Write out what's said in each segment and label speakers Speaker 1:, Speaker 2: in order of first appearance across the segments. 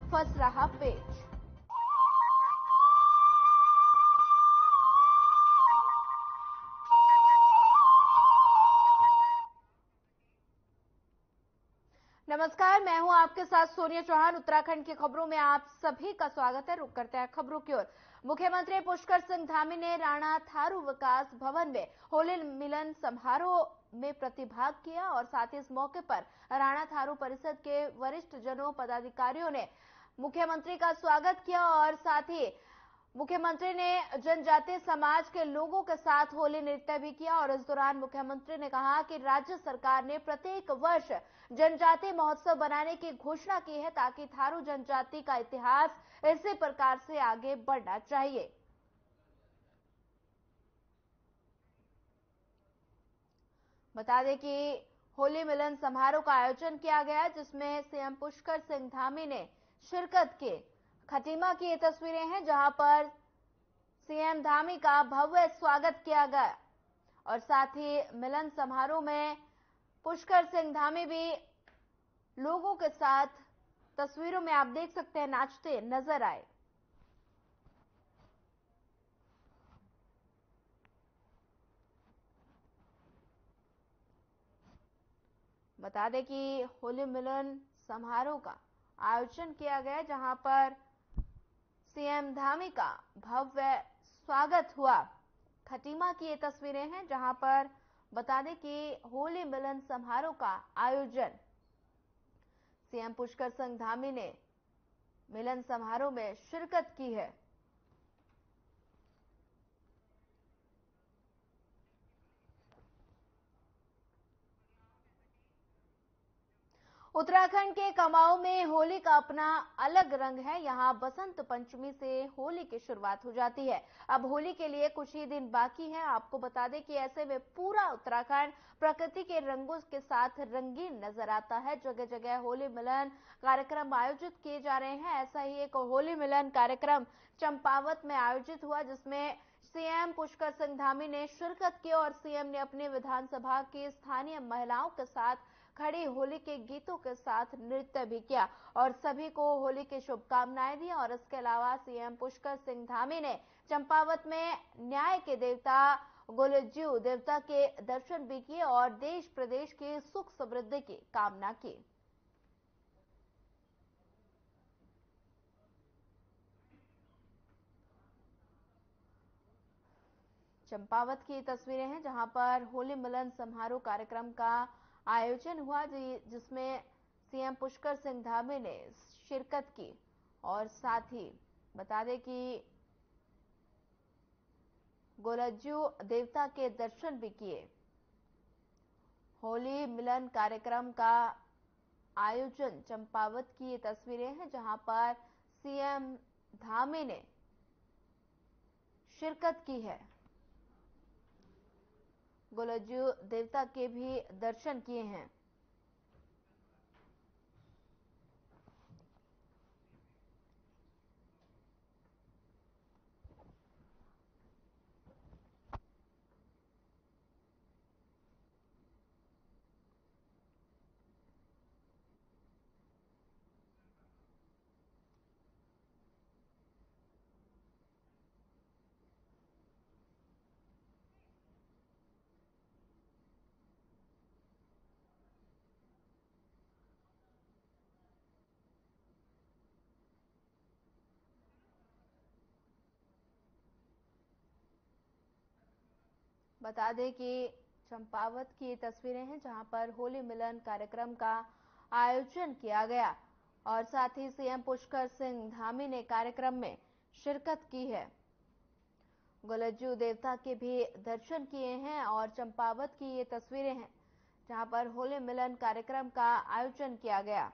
Speaker 1: फंस रहा पेच। नमस्कार, मैं हूं आपके साथ सोनिया चौहान। उत्तराखंड की खबरों में आप सभी का स्वागत है। रुक करते हैं खबरों की ओर। मुख्यमंत्री पुष्कर सिंह धामी ने राणा थारू विकास भवन में होली मिलन समारोह में प्रतिभाग किया और साथ ही इस मौके पर राणा थारू परिषद के वरिष्ठ जनों पदाधिकारियों ने मुख्यमंत्री का स्वागत किया और साथ ही मुख्यमंत्री ने जनजातीय समाज के लोगों के साथ होली नृत्य भी किया और इस दौरान मुख्यमंत्री ने कहा कि राज्य सरकार ने प्रत्येक वर्ष जनजातीय महोत्सव बनाने की घोषणा की है ताकि थारू जनजाति का इतिहास इसी प्रकार से आगे बढ़ना चाहिए। बता दें कि होली मिलन समारोह का आयोजन किया गया जिसमें सीएम पुष्कर सिंह धामी ने शिरकत की। खटीमा की ये तस्वीरें हैं जहां पर सीएम धामी का भव्य स्वागत किया गया और साथ ही मिलन समारोह में पुष्कर सिंह धामी भी लोगों के साथ तस्वीरों में आप देख सकते हैं नाचते नजर आए। बता दें कि होली मिलन समारोह का आयोजन किया गया जहां पर सीएम धामी का भव्य स्वागत हुआ। खटीमा की ये तस्वीरें हैं जहां पर बता दें कि होली मिलन समारोह का आयोजन सीएम पुष्कर सिंह धामी ने मिलन समारोह में शिरकत की है। उत्तराखंड के कमाऊं में होली का अपना अलग रंग है। यहां बसंत पंचमी से होली की शुरुआत हो जाती है। अब होली के लिए कुछ ही दिन बाकी है। आपको बता दें कि ऐसे में पूरा उत्तराखंड प्रकृति के रंगों के साथ रंगीन नजर आता है। जगह जगह होली मिलन कार्यक्रम आयोजित किए जा रहे हैं। ऐसा ही एक होली मिलन कार्यक्रम चंपावत में आयोजित हुआ जिसमें सीएम पुष्कर सिंह धामी ने शिरकत की और सीएम ने अपने विधानसभा की स्थानीय महिलाओं के साथ खड़ी होली के गीतों के साथ नृत्य भी किया और सभी को होली की शुभकामनाएं दी। और इसके अलावा सीएम पुष्कर सिंह धामी ने चंपावत में न्याय के देवता गोलज्यू देवता के दर्शन भी किए और देश प्रदेश की सुख समृद्धि की कामना की। चंपावत की तस्वीरें हैं जहां पर होली मिलन समारोह कार्यक्रम का आयोजन हुआ जिसमें सीएम पुष्कर सिंह धामी ने शिरकत की और साथ ही बता दें कि गोलज्जू देवता के दर्शन भी किए। होली मिलन कार्यक्रम का आयोजन चंपावत की ये तस्वीरें हैं जहां पर सीएम धामी ने शिरकत की है। गोलज्यू देवता के भी दर्शन किए हैं। बता दें कि चंपावत की तस्वीरें हैं जहां पर होली मिलन कार्यक्रम का आयोजन किया गया और साथ ही सीएम पुष्कर सिंह धामी ने कार्यक्रम में शिरकत की है। गोलज्जू देवता के भी दर्शन किए हैं और चंपावत की ये तस्वीरें हैं जहां पर होली मिलन कार्यक्रम का आयोजन किया गया।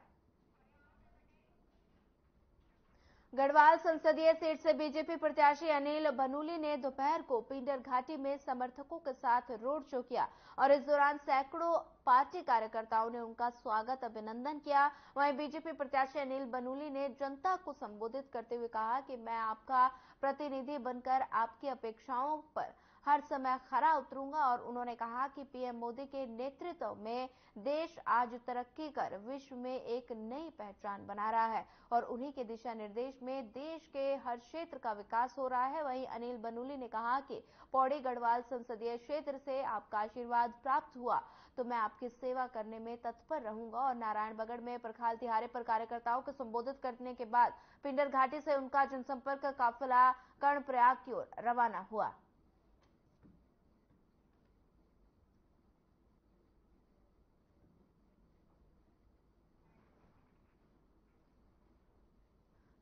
Speaker 1: गढ़वाल संसदीय सीट से बीजेपी प्रत्याशी अनिल बनूली ने दोपहर को पिंडर घाटी में समर्थकों के साथ रोड शो किया और इस दौरान सैकड़ों पार्टी कार्यकर्ताओं ने उनका स्वागत अभिनंदन किया। वहीं बीजेपी प्रत्याशी अनिल बनूली ने जनता को संबोधित करते हुए कहा कि मैं आपका प्रतिनिधि बनकर आपकी अपेक्षाओं पर हर समय खरा उतरूंगा। और उन्होंने कहा कि पीएम मोदी के नेतृत्व में देश आज तरक्की कर विश्व में एक नई पहचान बना रहा है और उन्हीं के दिशा निर्देश में देश के हर क्षेत्र का विकास हो रहा है। वहीं अनिल बनूली ने कहा कि पौड़ी गढ़वाल संसदीय क्षेत्र से आपका आशीर्वाद प्राप्त हुआ तो मैं आपकी सेवा करने में तत्पर रहूंगा। और नारायणबगड़ में प्रखाल तिहारे पर कार्यकर्ताओं को संबोधित करने के बाद पिंडर घाटी से उनका जनसंपर्क काफिला कर्णप्रयाग की ओर रवाना हुआ।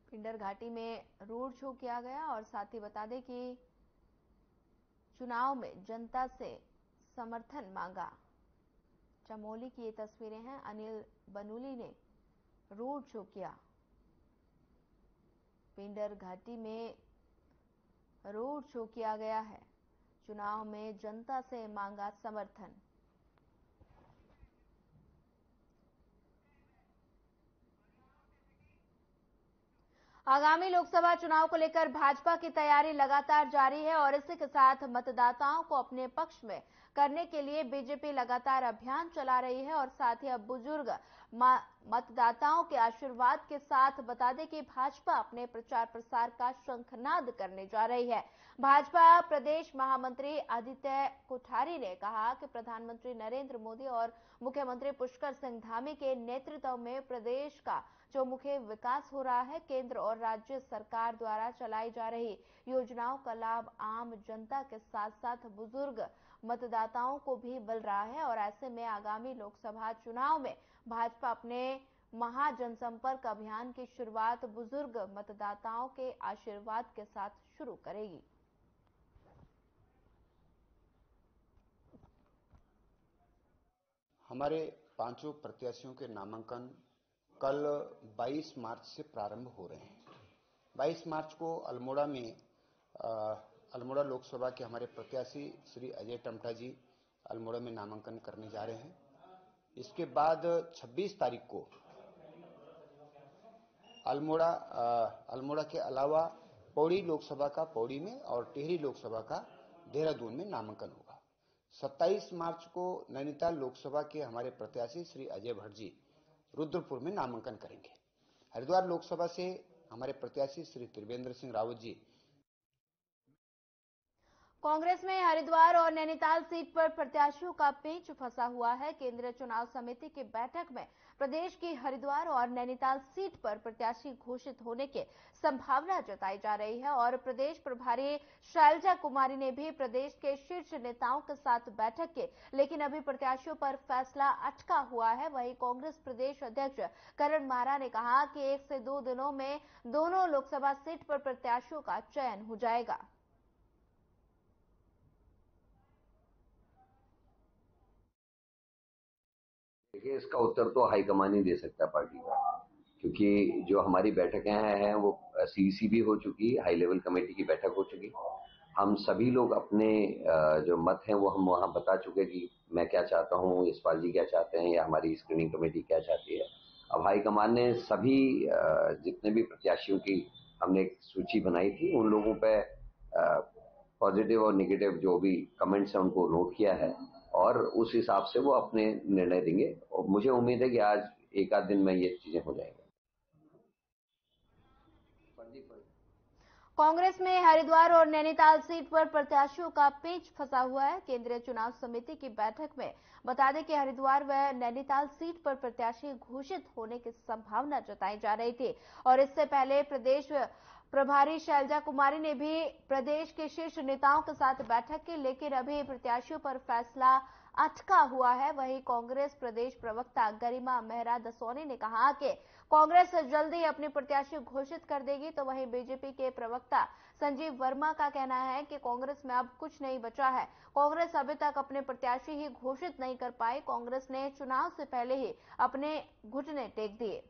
Speaker 1: पिंडर घाटी में रोड शो किया गया और साथ ही बता दें कि चुनाव में जनता से समर्थन मांगा। चमोली की ये तस्वीरें हैं, अनिल बनूली ने रोड शो किया। पिंडर घाटी में रोड शो किया गया है, चुनाव में जनता से मांगा समर्थन। आगामी लोकसभा चुनाव को लेकर भाजपा की तैयारी लगातार जारी है और इसी के साथ मतदाताओं को अपने पक्ष में करने के लिए बीजेपी लगातार अभियान चला रही है और साथ ही अब बुजुर्ग मतदाताओं के आशीर्वाद के साथ बता दें कि भाजपा अपने प्रचार प्रसार का शंखनाद करने जा रही है। भाजपा प्रदेश महामंत्री आदित्य कोठारी ने कहा कि प्रधानमंत्री नरेंद्र मोदी और मुख्यमंत्री पुष्कर सिंह धामी के नेतृत्व में प्रदेश का चौमुखी विकास हो रहा है। केंद्र और राज्य सरकार द्वारा चलाई जा रही योजनाओं का लाभ आम जनता के साथ साथ बुजुर्ग मतदाताओं को भी मिल रहा है और ऐसे में आगामी लोकसभा चुनाव में भाजपा अपने महाजनसंपर्क अभियान की शुरुआत बुजुर्ग मतदाताओं के आशीर्वाद के साथ शुरू करेगी।
Speaker 2: हमारे पांचों प्रत्याशियों के नामांकन कल 22 मार्च से प्रारंभ हो रहे हैं। 22 मार्च को अल्मोड़ा लोकसभा के हमारे प्रत्याशी श्री अजय टमटा जी अल्मोड़ा में नामांकन करने जा रहे हैं। इसके बाद 26 तारीख को अल्मोड़ा के अलावा पौड़ी लोकसभा का पौड़ी में और टिहरी लोकसभा का देहरादून में नामांकन होगा। 27 मार्च को नैनीताल लोकसभा के हमारे प्रत्याशी श्री अजय भट्ट जी रुद्रपुर में नामांकन करेंगे। हरिद्वार लोकसभा से हमारे प्रत्याशी श्री त्रिवेंद्र सिंह रावत जी।
Speaker 1: कांग्रेस में हरिद्वार और नैनीताल सीट पर प्रत्याशियों का पेंच फंसा हुआ है। केंद्रीय चुनाव समिति की बैठक में प्रदेश की हरिद्वार और नैनीताल सीट पर प्रत्याशी घोषित होने की संभावना जताई जा रही है और प्रदेश प्रभारी शैलजा कुमारी ने भी प्रदेश के शीर्ष नेताओं के साथ बैठक की, लेकिन अभी प्रत्याशियों पर फैसला अटका हुआ है। वहीं कांग्रेस प्रदेश अध्यक्ष करण मारा ने कहा कि 1 से 2 दिनों में दोनों लोकसभा सीट पर प्रत्याशियों का चयन हो जाएगा।
Speaker 3: देखिए, इसका उत्तर तो हाईकमान ही दे सकता है पार्टी का, क्योंकि जो हमारी बैठकें हैं वो सीईसी भी हो चुकी, हाई लेवल कमेटी की बैठक हो चुकी। हम सभी लोग अपने जो मत हैं वो हम वहां बता चुके कि मैं क्या चाहता हूं, यशपाल जी क्या चाहते हैं या हमारी स्क्रीनिंग कमेटी क्या चाहती है। अब हाईकमान ने सभी जितने भी प्रत्याशियों की हमने एक सूची बनाई थी, उन लोगों पे पॉजिटिव और नेगेटिव जो भी कमेंट्स हैं उनको नोट किया है और उस हिसाब से वो अपने निर्णय देंगे और मुझे उम्मीद है कि आज एक आध दिन में ये चीजें हो जाएंगी।
Speaker 1: कांग्रेस में हरिद्वार और नैनीताल सीट पर प्रत्याशियों का पेंच फंसा हुआ है। केंद्रीय चुनाव समिति की बैठक में बता दें कि हरिद्वार व नैनीताल सीट पर प्रत्याशी घोषित होने की संभावना जताई जा रही थी और इससे पहले प्रदेश प्रभारी शैलजा कुमारी ने भी प्रदेश के शीर्ष नेताओं के साथ बैठक की, लेकिन अभी प्रत्याशियों पर फैसला अटका हुआ है। वहीं कांग्रेस प्रदेश प्रवक्ता गरिमा मेहरा दसौनी ने कहा कि कांग्रेस जल्द ही अपने प्रत्याशी घोषित कर देगी, तो वहीं बीजेपी के प्रवक्ता संजीव वर्मा का कहना है कि कांग्रेस में अब कुछ नहीं बचा है। कांग्रेस अभी तक अपने प्रत्याशी ही घोषित नहीं कर पाई। कांग्रेस ने चुनाव से पहले ही अपने घुटने टेक दिए।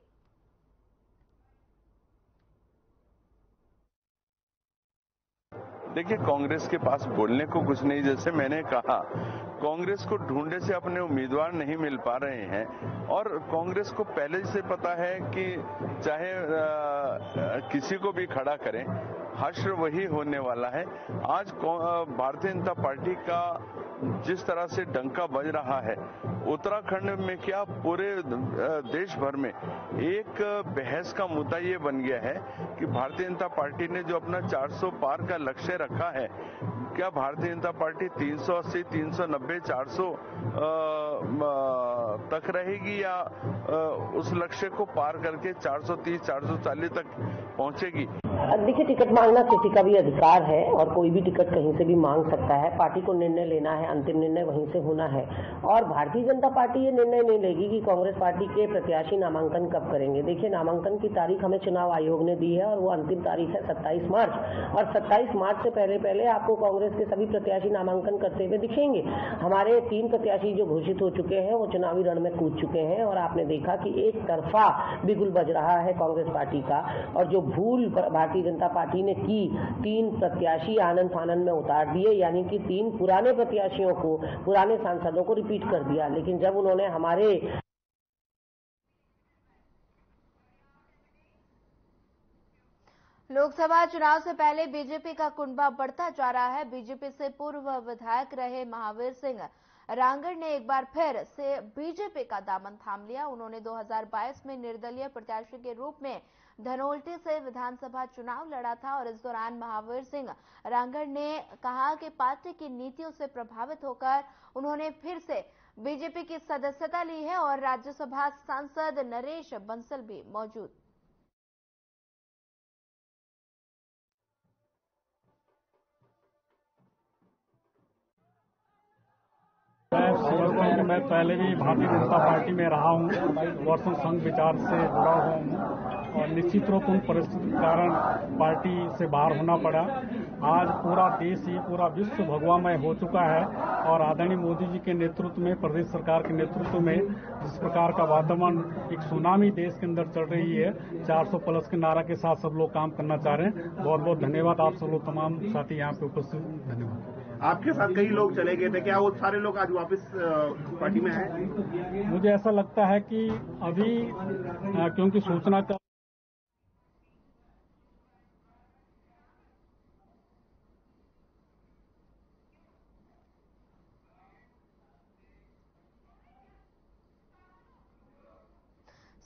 Speaker 4: देखिए, कांग्रेस के पास बोलने को कुछ नहीं। जैसे मैंने कहा, कांग्रेस को ढूंढे से अपने उम्मीदवार नहीं मिल पा रहे हैं और कांग्रेस को पहले से पता है कि चाहे किसी को भी खड़ा करें हश्र वही होने वाला है। आज भारतीय जनता पार्टी का जिस तरह से डंका बज रहा है, उत्तराखंड में क्या पूरे देश भर में एक बहस का मुद्दा ये बन गया है कि भारतीय जनता पार्टी ने जो अपना 400 पार का लक्ष्य रखा है, क्या भारतीय जनता पार्टी 380, 390, 400 तक रहेगी या उस लक्ष्य को पार करके 430, 440 तक पहुंचेगी?
Speaker 5: देखिए, टिकट मांगना किसी का भी अधिकार है और कोई भी टिकट कहीं से भी मांग सकता है। पार्टी को निर्णय लेना है, अंतिम निर्णय वहीं से होना है। और भारतीय जनता पार्टी ये निर्णय नहीं लेगी कि कांग्रेस पार्टी के प्रत्याशी नामांकन कब करेंगे। देखिए, नामांकन की तारीख हमें चुनाव आयोग ने दी है और वो अंतिम तारीख है 27 मार्च। और 27 मार्च से पहले आपको कांग्रेस के सभी प्रत्याशी नामांकन करते हुए दिखेंगे। हमारे 3 प्रत्याशी जो घोषित हो चुके हैं वो चुनावी रण में कूद चुके हैं और आपने देखा कि एक तरफा बिगुल बज रहा है कांग्रेस पार्टी का। और जो भूल भारतीय जनता पार्टी ने की, 3 प्रत्याशी आनंद फानंद में उतार दिए, यानी कि 3 पुराने प्रत्याशियों को, पुराने सांसदों को रिपीट कर दिया। लेकिन जब उन्होंने हमारे
Speaker 1: लोकसभा चुनाव से पहले बीजेपी का कुनबा बढ़ता जा रहा है। बीजेपी से पूर्व विधायक रहे महावीर सिंह रांगड़ ने एक बार फिर से बीजेपी का दामन थाम लिया। उन्होंने 2022 में निर्दलीय प्रत्याशी के रूप में धनोल्टी से विधानसभा चुनाव लड़ा था और इस दौरान महावीर सिंह रांगड़ ने कहा कि पार्टी की नीतियों से प्रभावित होकर उन्होंने फिर से बीजेपी की सदस्यता ली है और राज्यसभा सांसद नरेश बंसल भी मौजूद।
Speaker 6: मैं पहले भी भारतीय जनता पार्टी में रहा हूँ, वर्षों संघ विचार से जुड़ा हुआ हूँ और निश्चित रूप उन परिस्थिति के कारण पार्टी से बाहर होना पड़ा। आज पूरा देश ही, पूरा विश्व भगवामय हो चुका है और आदरणीय मोदी जी के नेतृत्व में, प्रदेश सरकार के नेतृत्व में जिस प्रकार का वातावरण, एक सुनामी देश के अंदर चल रही है, 400+ के नारा के साथ सब लोग काम करना चाह रहे हैं। बहुत बहुत धन्यवाद आप सब लोग, तमाम साथी यहाँ पे उपस्थित, धन्यवाद।
Speaker 7: आपके साथ कई लोग चले गए थे, क्या वो सारे लोग आज वापस पार्टी में हैं?
Speaker 6: मुझे ऐसा लगता है कि अभी क्योंकि सूचना का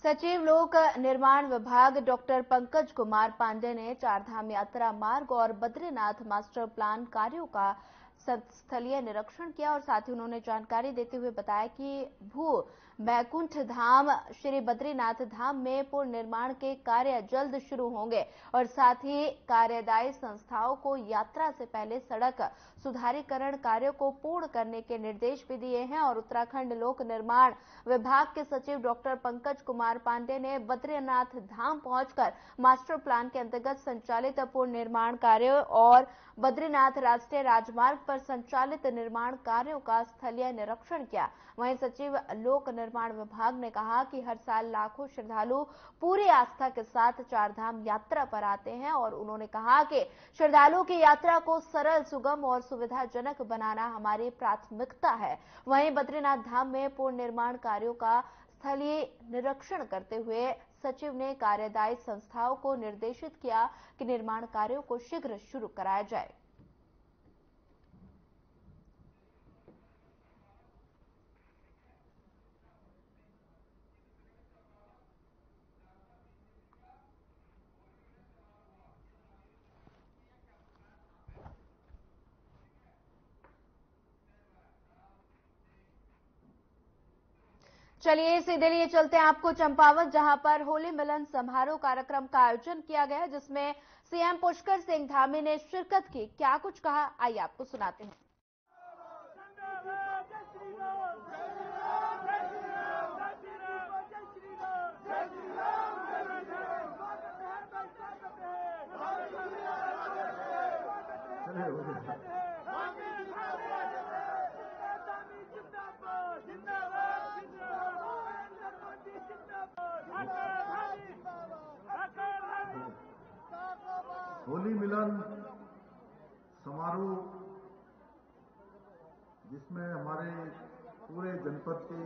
Speaker 1: सचिव लोक निर्माण विभाग डॉक्टर पंकज कुमार पांडे ने चारधाम यात्रा मार्ग और बद्रीनाथ मास्टर प्लान कार्यों का स्थलीय निरीक्षण किया और साथ ही उन्होंने जानकारी देते हुए बताया कि भू बैकुंठ धाम श्री बद्रीनाथ धाम में पुल निर्माण के कार्य जल्द शुरू होंगे और साथ ही कार्यदायी संस्थाओं को यात्रा से पहले सड़क सुधारीकरण कार्यों को पूर्ण करने के निर्देश भी दिए हैं। और उत्तराखंड लोक निर्माण विभाग के सचिव डॉक्टर पंकज कुमार पांडे ने बद्रीनाथ धाम पहुंचकर मास्टर प्लान के अंतर्गत संचालित पुल निर्माण कार्यों और बद्रीनाथ राष्ट्रीय राजमार्ग पर संचालित निर्माण कार्यों का स्थलीय निरीक्षण किया। वहीं सचिव लोक निर्माण विभाग ने कहा कि हर साल लाखों श्रद्धालु पूरी आस्था के साथ चारधाम यात्रा पर आते हैं और उन्होंने कहा कि श्रद्धालुओं की यात्रा को सरल, सुगम और सुविधाजनक बनाना हमारी प्राथमिकता है। वहीं बद्रीनाथ धाम में पूर्ण निर्माण कार्यों का स्थलीय निरीक्षण करते हुए सचिव ने कार्यदायी संस्थाओं को निर्देशित किया कि निर्माण कार्यों को शीघ्र शुरू कराया जाए। चलिए सीधे लिए चलते हैं आपको चंपावत, जहां पर होली मिलन समारोह कार्यक्रम का आयोजन किया गया है, जिसमें सीएम पुष्कर सिंह धामी ने शिरकत की। क्या कुछ कहा, आइए आपको सुनाते हैं।
Speaker 8: होली मिलन समारोह, जिसमें हमारे पूरे जनपद के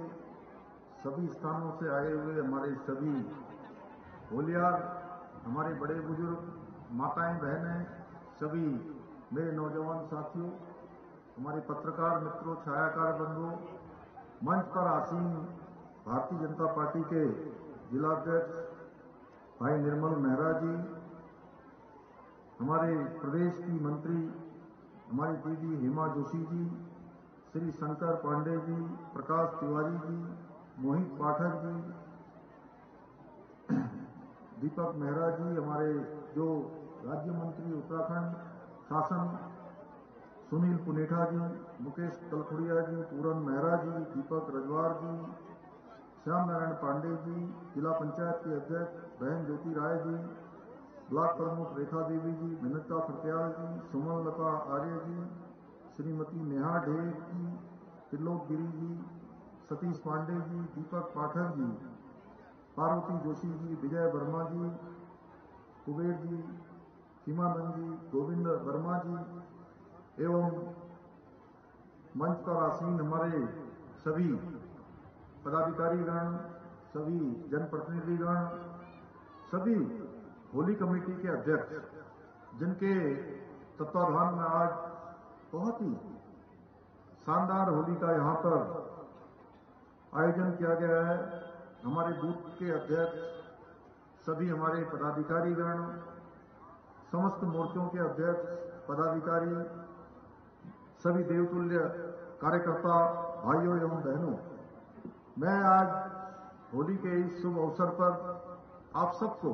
Speaker 8: सभी स्थानों से आए हुए हमारे सभी होलियार, हमारे बड़े बुजुर्ग, माताएं, बहनें, सभी मेरे नौजवान साथियों, हमारे पत्रकार मित्रों, छायाकार बंधुओं, मंच पर आसीन भारतीय जनता पार्टी के जिलाध्यक्ष भाई निर्मल मेहरा जी, हमारे प्रदेश की मंत्री हमारी दीदी हेमा जोशी जी, श्री शंकर पांडे जी, प्रकाश तिवारी जी, मोहित पाठक जी, दीपक मेहरा जी, हमारे जो राज्य मंत्री उत्तराखंड शासन सुनील पुनेठा जी, मुकेश कलखुड़िया जी, पूरन मेहरा जी, दीपक रजवार जी, श्याम नारायण पांडे जी, जिला पंचायत के अध्यक्ष बहन ज्योति राय जी, ब्लॉक प्रमुख रेखा देवी जी, विनता फरत्याल जी, सुमन लता आर्य जी, श्रीमती नेहा ढेर जी, त्रिलोक गिरी जी, सतीश पांडे जी, दीपक पाठक जी, पार्वती जोशी जी, विजय वर्मा जी, कुबेर जी, सीमानंद जी, गोविंद वर्मा जी एवं मंच पर आसीन हमारे सभी पदाधिकारीगण, सभी जनप्रतिनिधिगण, सभी होली कमेटी के अध्यक्ष, जिनके तत्वाधान में आज बहुत ही शानदार होली का यहां पर आयोजन किया गया है। हमारे बूथ के अध्यक्ष, सभी हमारे पदाधिकारीगण, समस्त मोर्चों के अध्यक्ष, पदाधिकारी, सभी देवतुल्य कार्यकर्ता भाइयों एवं बहनों, मैं आज होली के इस शुभ अवसर पर आप सबको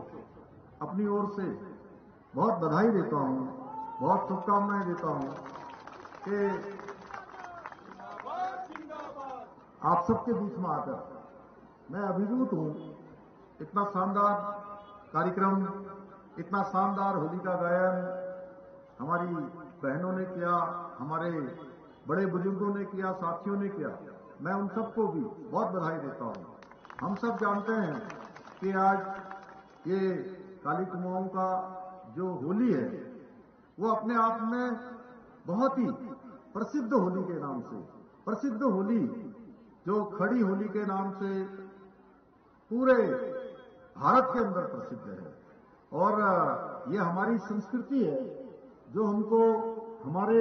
Speaker 8: अपनी ओर से बहुत बधाई देता हूं, बहुत शुभकामनाएं देता हूं कि आप सबके बीच में आकर मैं अभिभूत हूं। इतना शानदार कार्यक्रम, इतना शानदार होली का गायन हमारी बहनों ने किया, हमारे बड़े बुजुर्गों ने किया, साथियों ने किया। मैं उन सबको भी बहुत बधाई देता हूं। हम सब जानते हैं कि आज ये काली कुमाऊं का जो होली है वो अपने आप में बहुत ही प्रसिद्ध होली के नाम से, प्रसिद्ध होली जो खड़ी होली के नाम से पूरे भारत के अंदर प्रसिद्ध है। और ये हमारी संस्कृति है जो हमको हमारे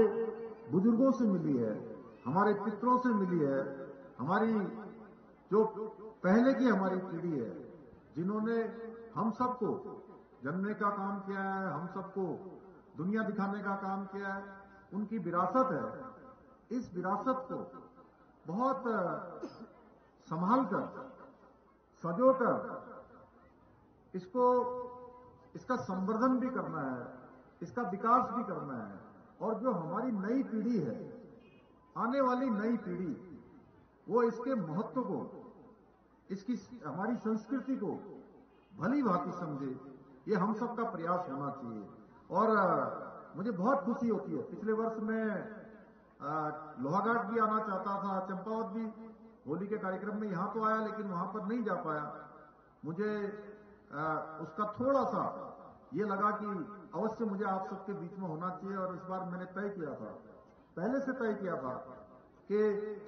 Speaker 8: बुजुर्गों से मिली है, हमारे पितरों से मिली है, हमारी जो पहले की हमारी पीढ़ी है, जिन्होंने हम सबको जन्मने का काम किया है, हम सबको दुनिया दिखाने का काम किया है, उनकी विरासत है। इस विरासत को बहुत संभालकर, सजोकर इसका संवर्धन भी करना है, इसका विकास भी करना है। और जो हमारी नई पीढ़ी है, आने वाली नई पीढ़ी, वो इसके महत्व को, इसकी हमारी संस्कृति को भली भांति समझे, ये हम सबका प्रयास होना चाहिए। और मुझे बहुत खुशी होती है, पिछले वर्ष मैं लोहाघाट भी आना चाहता था, चंपावत भी होली के कार्यक्रम में यहां तो आया, लेकिन वहां पर नहीं जा पाया। मुझे उसका थोड़ा सा ये लगा कि अवश्य मुझे आप सबके बीच में होना चाहिए। और इस बार मैंने तय किया था, पहले से तय किया था कि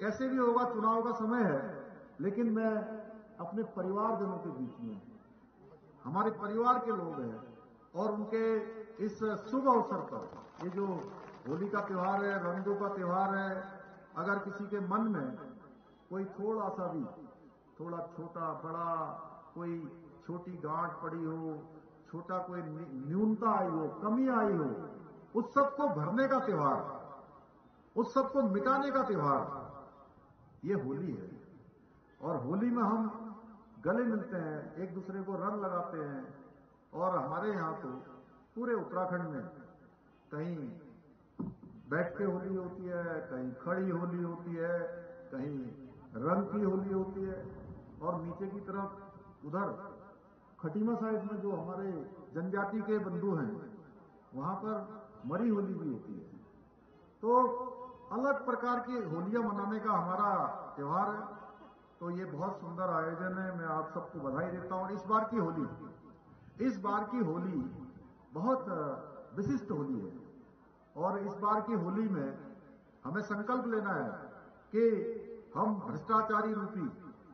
Speaker 8: कैसे भी होगा, चुनाव का समय है, लेकिन मैं अपने परिवारजनों के बीच में, हमारे परिवार के लोग हैं और उनके इस शुभ अवसर पर, ये जो होली का त्योहार है, रंगों का त्योहार है, अगर किसी के मन में कोई थोड़ा सा भी, थोड़ा छोटा बड़ा कोई छोटी गांठ पड़ी हो, छोटा कोई न्यूनता आई हो, कमी आई हो, उस सबको भरने का त्योहार, उस सबको मिटाने का त्योहार ये होली है। और होली में हम गले मिलते हैं, एक दूसरे को रंग लगाते हैं। और हमारे यहाँ तो पूरे उत्तराखंड में कहीं बैठ के होली होती है, कहीं खड़ी होली होती है, कहीं रंग की होली होती है। और नीचे की तरफ उधर खटीमा साइड में जो हमारे जनजाति के बंधु हैं, वहां पर मरी होली भी होती है। तो अलग प्रकार की होलियां मनाने का हमारा त्योहार है। तो ये बहुत सुंदर आयोजन है, मैं आप सबको बधाई देता हूं। इस बार की होली बहुत विशिष्ट होली है। और इस बार की होली में हमें संकल्प लेना है कि हम भ्रष्टाचारी रूपी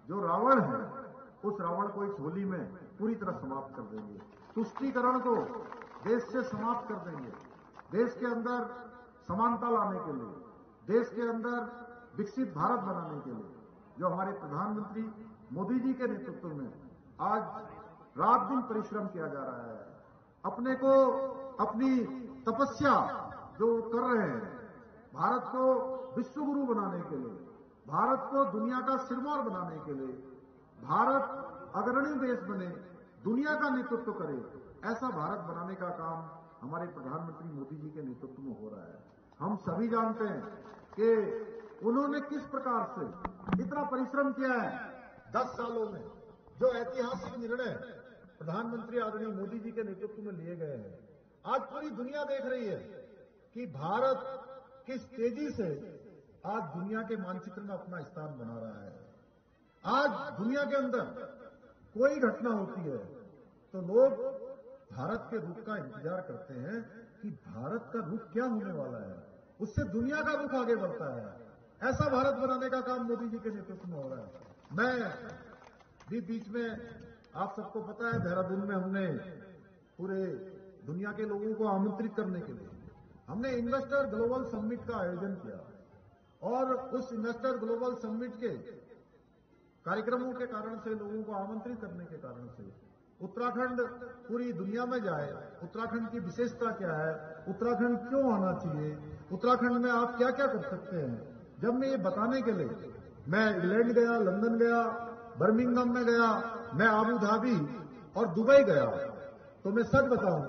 Speaker 8: जो रावण है, उस रावण को इस होली में पूरी तरह समाप्त कर देंगे। तुष्टीकरण को देश से समाप्त कर देंगे। देश के अंदर समानता लाने के लिए, देश के अंदर विकसित भारत बनाने के लिए जो हमारे प्रधानमंत्री मोदी जी के नेतृत्व में आज रात दिन परिश्रम किया जा रहा है, अपने को अपनी तपस्या जो कर रहे हैं, भारत को विश्व गुरु बनाने के लिए, भारत को दुनिया का सिरमौर बनाने के लिए, भारत अग्रणी देश बने, दुनिया का नेतृत्व करे, ऐसा भारत बनाने का काम हमारे प्रधानमंत्री मोदी जी के नेतृत्व में हो रहा है। हम सभी जानते हैं कि उन्होंने किस प्रकार से इतना परिश्रम किया है। 10 सालों में जो ऐतिहासिक निर्णय प्रधानमंत्री आदरणीय मोदी जी के नेतृत्व में लिए गए हैं, आज पूरी दुनिया देख रही है कि भारत किस तेजी से आज दुनिया के मानचित्र में अपना स्थान बना रहा है। आज दुनिया के अंदर कोई घटना होती है तो लोग भारत के रुख का इंतजार करते हैं कि भारत का रुख क्या होने वाला है, उससे दुनिया का रुख आगे बढ़ता है। ऐसा भारत बनाने का काम मोदी जी के नेतृत्व में हो रहा है। मैं भी बीच में, आप सबको पता है, देहरादून में हमने पूरे दुनिया के लोगों को आमंत्रित करने के लिए हमने इन्वेस्टर ग्लोबल समिट का आयोजन किया और उस इन्वेस्टर ग्लोबल समिट के कार्यक्रमों के कारण से, लोगों को आमंत्रित करने के कारण से उत्तराखंड पूरी दुनिया में जाए, उत्तराखंड की विशेषता क्या है, उत्तराखंड क्यों आना चाहिए, उत्तराखंड में आप क्या क्या कर सकते हैं। जब मैं ये बताने के लिए मैं इंग्लैंड गया, लंदन गया, बर्मिंघम में गया, मैं आबू धाबी और दुबई गया, तो मैं सच बताऊं,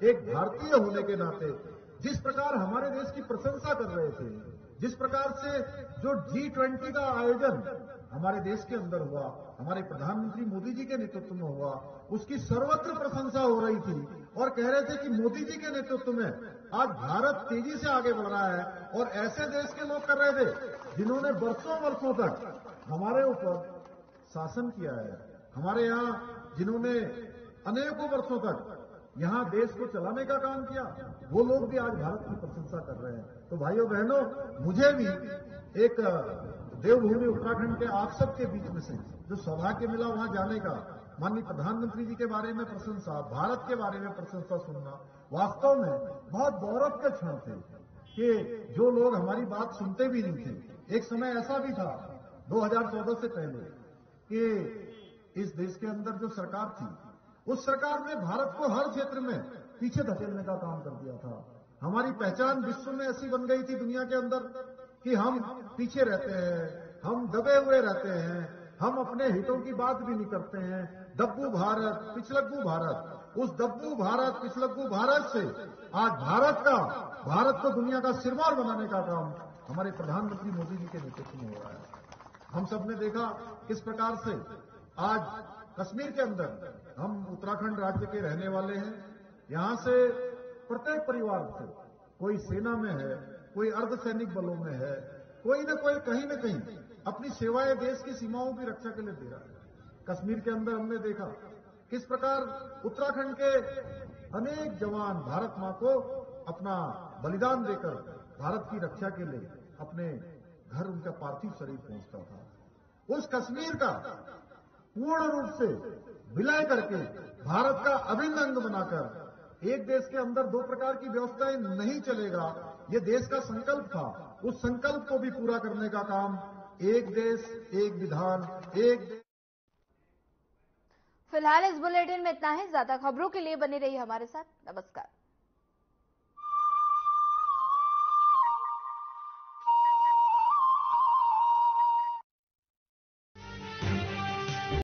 Speaker 8: एक भारतीय होने के नाते जिस प्रकार हमारे देश की प्रशंसा कर रहे थे, जिस प्रकार से जो G20 का आयोजन हमारे देश के अंदर हुआ, हमारे प्रधानमंत्री मोदी जी के नेतृत्व में हुआ, उसकी सर्वत्र प्रशंसा हो रही थी और कह रहे थे कि मोदी जी के नेतृत्व में आज भारत तेजी से आगे बढ़ रहा है। और ऐसे देश के लोग कर रहे थे जिन्होंने वर्षों वर्षों तक हमारे ऊपर शासन किया है, हमारे यहाँ जिन्होंने अनेकों वर्षों तक यहां देश को चलाने का काम किया, वो लोग भी आज भारत की प्रशंसा कर रहे हैं। तो भाइयों बहनों, मुझे भी एक देवभूमि उत्तराखंड के आप सबके बीच में से जो सौभाग्य मिला वहां जाने का, माननीय प्रधानमंत्री जी के बारे में प्रशंसा, भारत के बारे में प्रशंसा सुनना वास्तव में बहुत गौरव के क्षण थे कि जो लोग हमारी बात सुनते भी नहीं थे। एक समय ऐसा भी था 2014 से पहले कि इस देश के अंदर जो सरकार थी, उस सरकार ने भारत को हर क्षेत्र में पीछे धकेलने का काम कर दिया था। हमारी पहचान विश्व में ऐसी बन गई थी दुनिया के अंदर कि हम पीछे रहते हैं, हम दबे हुए रहते हैं, हम अपने हितों की बात भी नहीं करते हैं। दब्बू भारत, पिछलग्गू भारत, उस दब्बू भारत, पिछलग्गू भारत से आज भारत को दुनिया का सिरमौर बनाने का काम हमारे प्रधानमंत्री मोदी जी के नेतृत्व में हो रहा है। हम सब ने देखा किस प्रकार से आज कश्मीर के अंदर, हम उत्तराखंड राज्य के रहने वाले हैं, यहां से प्रत्येक परिवार से कोई सेना में है, कोई अर्धसैनिक बलों में है, कोई न कोई कहीं न कहीं अपनी सेवाएं देश की सीमाओं की रक्षा के लिए दे रहा है। कश्मीर के अंदर हमने देखा किस प्रकार उत्तराखंड के अनेक जवान भारत मां को अपना बलिदान देकर भारत की रक्षा के लिए अपने घर उनका पार्थिव शरीर पहुंचता था। उस कश्मीर का पूर्ण रूप से विलय करके भारत का अभिन्न अंग बनाकर एक देश के अंदर दो प्रकार की व्यवस्थाएं नहीं चलेगा, ये देश का संकल्प था। उस संकल्प को भी पूरा करने का काम एक देश, एक विधान, एक देश।
Speaker 1: फिलहाल इस बुलेटिन में इतना ही। ज्यादा खबरों के लिए बने रहिए हमारे साथ। नमस्कार।